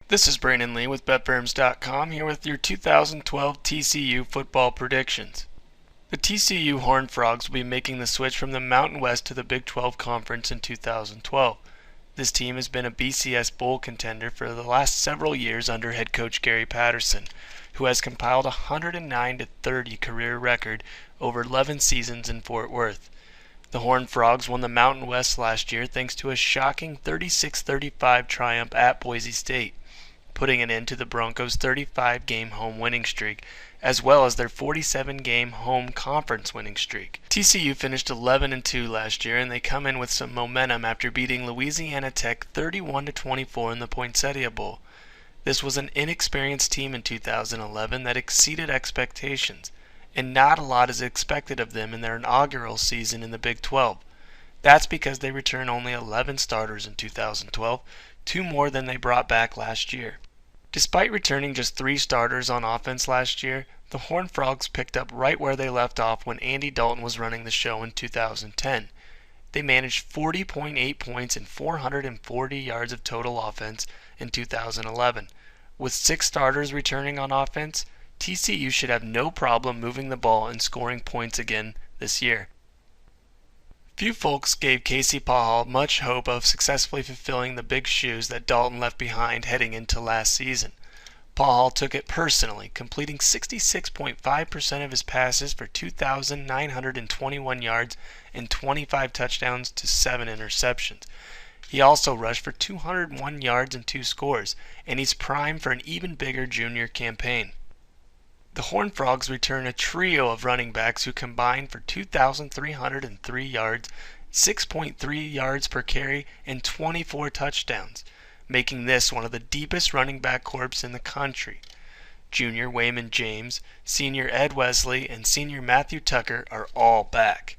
This is Brandon Lee with BetFirms.com here with your 2012 TCU Football Predictions. The TCU Horned Frogs will be making the switch from the Mountain West to the Big 12 Conference in 2012. This team has been a BCS Bowl contender for the last several years under head coach Gary Patterson, who has compiled a 109-30 career record over 11 seasons in Fort Worth. The Horned Frogs won the Mountain West last year thanks to a shocking 36-35 triumph at Boise State, putting an end to the Broncos' 35-game home winning streak, as well as their 47-game home conference winning streak. TCU finished 11-2 last year, and they come in with some momentum after beating Louisiana Tech 31-24 in the Poinsettia Bowl. This was an inexperienced team in 2011 that exceeded expectations, and not a lot is expected of them in their inaugural season in the Big 12. That's because they return only 11 starters in 2012, 2 more than they brought back last year. Despite returning just 3 starters on offense last year, the Horned Frogs picked up right where they left off when Andy Dalton was running the show in 2010. They managed 40.8 points and 440 yards of total offense in 2011. With 6 starters returning on offense, TCU should have no problem moving the ball and scoring points again this year. Few folks gave Casey Pahal much hope of successfully fulfilling the big shoes that Dalton left behind heading into last season. Pahal took it personally, completing 66.5% of his passes for 2,921 yards and 25 touchdowns to 7 interceptions. He also rushed for 201 yards and 2 scores, and he's primed for an even bigger junior campaign. The Horned Frogs return a trio of running backs who combined for 2,303 yards, 6.3 yards per carry, and 24 touchdowns, making this one of the deepest running back corps in the country. Junior Wayman James, senior Ed Wesley, and senior Matthew Tucker are all back.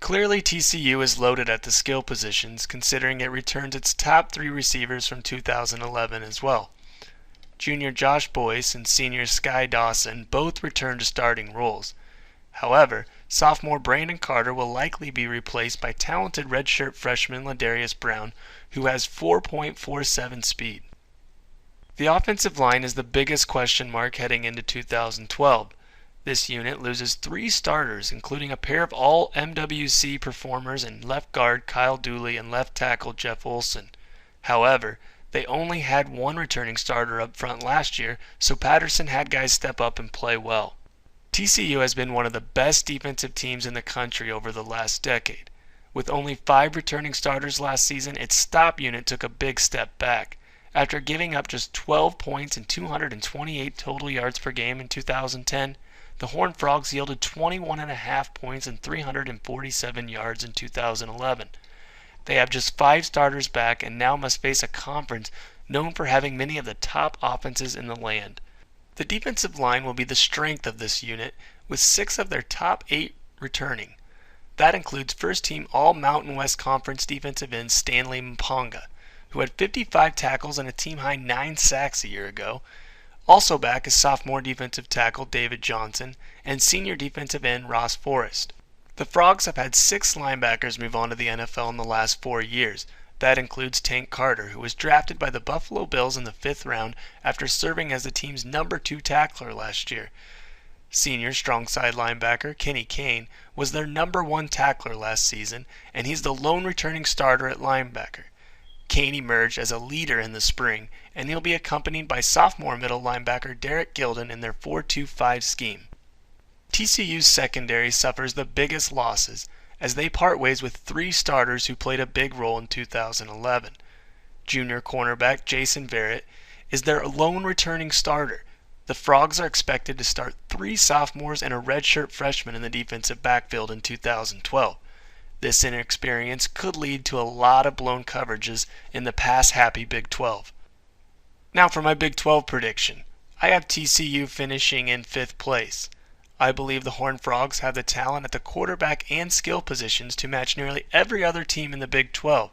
Clearly, TCU is loaded at the skill positions, considering it returns its top 3 receivers from 2011 as well. Junior Josh Boyce and senior Sky Dawson both return to starting roles. However, sophomore Brandon Carter will likely be replaced by talented redshirt freshman Ladarius Brown, who has 4.47 speed. The offensive line is the biggest question mark heading into 2012. This unit loses 3 starters, including a pair of all MWC performers in left guard Kyle Dooley and left tackle Jeff Olson. However, they only had 1 returning starter up front last year, so Patterson had guys step up and play well. TCU has been one of the best defensive teams in the country over the last decade. With only 5 returning starters last season, its stop unit took a big step back. After giving up just 12 points and 228 total yards per game in 2010, the Horned Frogs yielded 21.5 points and 347 yards in 2011. They have just 5 starters back and now must face a conference known for having many of the top offenses in the land. The defensive line will be the strength of this unit, with 6 of their top 8 returning. That includes first-team All-Mountain West Conference defensive end Stanley Mponga, who had 55 tackles and a team-high 9 sacks a year ago. Also back is sophomore defensive tackle David Johnson and senior defensive end Ross Forrest. The Frogs have had 6 linebackers move on to the NFL in the last 4 years. That includes Tank Carter, who was drafted by the Buffalo Bills in the 5th round after serving as the team's number 2 tackler last year. Senior strong side linebacker Kenny Kane was their number 1 tackler last season, and he's the lone returning starter at linebacker. Kane emerged as a leader in the spring, and he'll be accompanied by sophomore middle linebacker Derek Gilden in their 4-2-5 scheme. TCU's secondary suffers the biggest losses as they part ways with 3 starters who played a big role in 2011. Junior cornerback Jason Verrett is their lone returning starter. The Frogs are expected to start 3 sophomores and a redshirt freshman in the defensive backfield in 2012. This inexperience could lead to a lot of blown coverages in the pass-happy Big 12. Now for my Big 12 prediction. I have TCU finishing in 5th place. I believe the Horned Frogs have the talent at the quarterback and skill positions to match nearly every other team in the Big 12.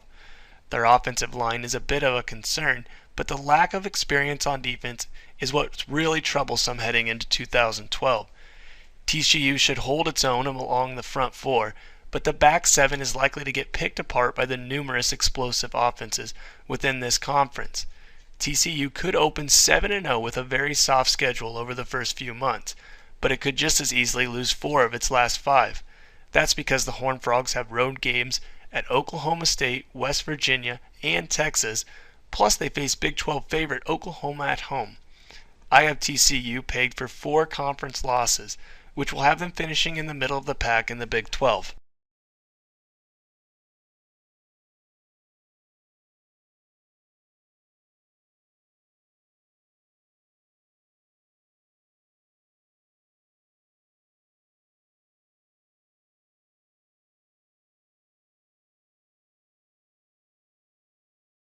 Their offensive line is a bit of a concern, but the lack of experience on defense is what's really troublesome heading into 2012. TCU should hold its own along the front 4, but the back 7 is likely to get picked apart by the numerous explosive offenses within this conference. TCU could open 7-0 with a very soft schedule over the first few months, but it could just as easily lose 4 of its last 5. That's because the Horned Frogs have road games at Oklahoma State, West Virginia, and Texas, plus they face Big 12 favorite Oklahoma at home. I have TCU pegged for 4 conference losses, which will have them finishing in the middle of the pack in the Big 12.